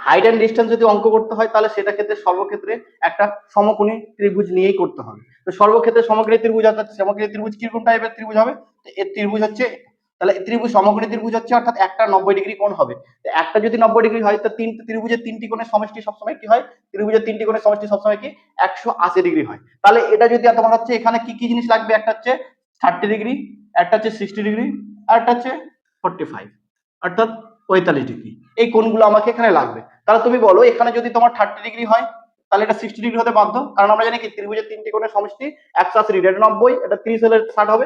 Height and distance যদি অঙ্ক করতে হয় তাহলে সেটা ক্ষেত্রে সর্বক্ষেত্রে একটা সমকোণী ত্রিভুজ নিয়েই করতে হবে। তো সর্বক্ষেত্রে সমকোণী ত্রিভুজ অর্থাৎ সমকোণী ত্রিভুজ কিরকম টাইপের ত্রিভুজ হবে? তো এর ত্রিভুজ হচ্ছে, তাহলে ত্রিভুজ সমকোণী ত্রিভুজ হচ্ছে অর্থাৎ একটা 90 ডিগ্রি কোণ হবে। তো একটা যদি 90 ডিগ্রি হয় তো তিনটে ত্রিভুজের তিনটি কোণের সমষ্টি সবসময় কি হয়? ত্রিভুজের তিনটি কোণের সমষ্টি সবসময় কি 180 ডিগ্রি হয়। তাহলে এটা যদি তোমার হচ্ছে এখানে কি কি জিনিস লাগবে? একটা হচ্ছে 30 ডিগ্রি, একটা হচ্ছে 60 ডিগ্রি, আর একটা হচ্ছে 45 অর্থাৎ 45 ডিগ্রি। এই কোণগুলো আমাকে এখানে লাগবে। তাহলে তুমি বলো এখানে যদি তোমার 30 ডিগ্রি হয় তাহলে এটা 60 ডিগ্রি হতে বাধ্য, কারণ আমরা জানি কি ত্রিভুজের তিনটি কোণের সমষ্টি 180 ডিগ্রি, এটা 90, এটা 30 হলে 60 হবে।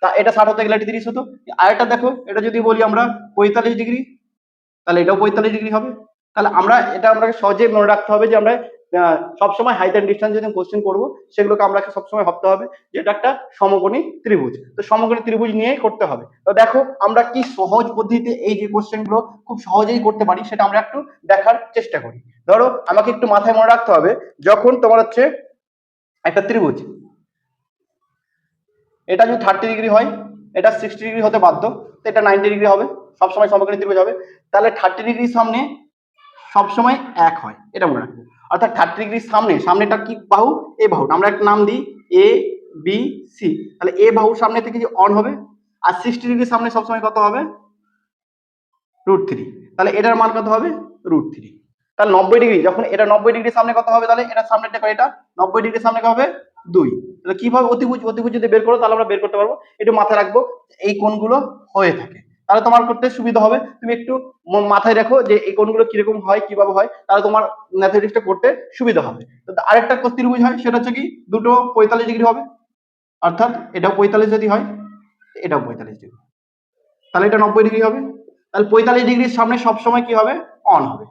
তা এটা 60 হতে গেলে এটা 30 হতো। আর এটা দেখো, এটা যদি বলি আমরা 45 ডিগ্রি, তাহলে এটাও 45 ডিগ্রি হবে। তাহলে আমরা সহজে মনে রাখতে হবে যে আমরা সবসময় হাইট অ্যান্ড ডিস্টেন্স যদি কোশ্চেন করবো সেগুলোকে আমরা সবসময় ভাবতে হবে যে এটা একটা সমকোণী ত্রিভুজ। তো সমকোণী ত্রিভুজ নিয়েই করতে হবে। তো দেখো আমরা কি সহজ পদ্ধতিতে এই যে কোশ্চেন গুলো খুব সহজেই করতে পারি সেটা আমরা একটু দেখার চেষ্টা করি। ধরো আমাকে একটু মাথায় মনে রাখতে হবে, যখন তোমার হচ্ছে একটা ত্রিভুজ, এটা যদি 30 ডিগ্রি হয় এটা 60 ডিগ্রি হতে বাধ্য, তো এটা 90 ডিগ্রি হবে, সবসময় সমকোণী ত্রিভুজ হবে। তাহলে 30 ডিগ্রির সামনে সবসময় এক হয়, এটা মনে রাখবো। অর্থাৎ 30 ডিগ্রির সামনেটা কি বাহু? এ বাহু। আমরা একটা নাম দিই এ বি সি। তাহলে এ বাহুর সামনে থেকে যে অন হবে, আর 60 ডিগ্রির সামনে সবসময় কত হবে? √3। তাহলে এটার মান কত হবে? √3। তাহলে 90 ডিগ্রি, যখন এটা 90 ডিগ্রির সামনে কত হবে? তাহলে এটার সামনেটা এটা 90 ডিগ্রির সামনে কত হবে? 2। তাহলে কিভাবে অতিভুজ যদি বের করো তাহলে আমরা বের করতে পারবো। একটু মাথায় রাখবো এই কোণগুলো হয়ে থাকে, তাহলে তোমার করতে সুবিধা হবে। তুমি একটু মাথায় রাখো যে এই কোণগুলো কিরকম হয়, কিভাবে হয়, তাহলে তোমার ম্যাথমেটিক্সটা করতে সুবিধা হবে। আরেকটা ত্রিভুজ হয় সেটা হচ্ছে কি দুটো 45 ডিগ্রি হবে, অর্থাৎ এটাও 45 যদি হয় এটাও 45 ডিগ্রি, তাহলে এটা 90 ডিগ্রি হবে। তাহলে 45 ডিগ্রির সামনে সবসময় কি হবে? অন হবে।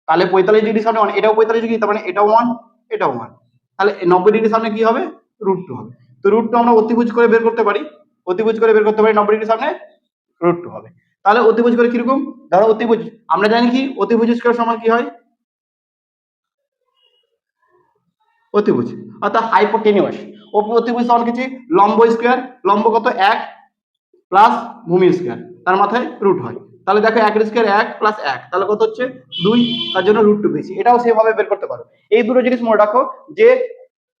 তাহলে 45 ডিগ্রির সামনে অন, এটাও 45 ডিগ্রি, তার মানে এটাও 1 এটাও 1। তাহলে 90 ডিগ্রির সামনে কি হবে? √2 হবে। তো √2 আমরা অতিভুজ করে বের করতে পারি, 90 ডিগ্রির সামনে √2 হবে। তাহলে অতিভুজ করে কিরকম? ধরো অতিভুজ আমরা জানি কি অতিভুজ স্কয়ার সমান কি হয়? অতিভুজ অর্থাৎ হাইপোটেনিউস। অতিভুজ সমান কিছু লম্ব স্কয়ার, লম্ব কত? 1 প্লাস ভূমি স্কয়ার, তার মাথায় রুট হয়। তাহলে দেখো 1 স্কয়ার 1 প্লাস 1, তাহলে কত হচ্ছে? 2, তার জন্য √2 পেয়েছি। এটাও সেভাবে বের করতে পারো। এই দুটো জিনিস মনে রাখো যে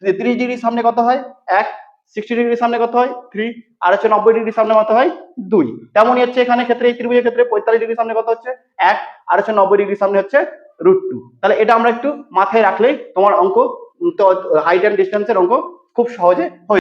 30 ডিগ্রির সামনে কত হয়? 1, 60 ডিগ্রির সামনে কত হয়? 3, আর হচ্ছে 90 ডিগ্রির সামনে কত হয়? 2। তেমনই হচ্ছে এখানে ক্ষেত্রে এই ত্রিভুজের ক্ষেত্রে 45 ডিগ্রির সামনে কত হচ্ছে? 1, আর হচ্ছে 90 ডিগ্রির সামনে হচ্ছে √2। তাহলে এটা আমরা একটু মাথায় রাখলেই তোমার অঙ্ক, হাইট অ্যান্ড ডিস্টেন্সের অঙ্ক খুব সহজে হয়ে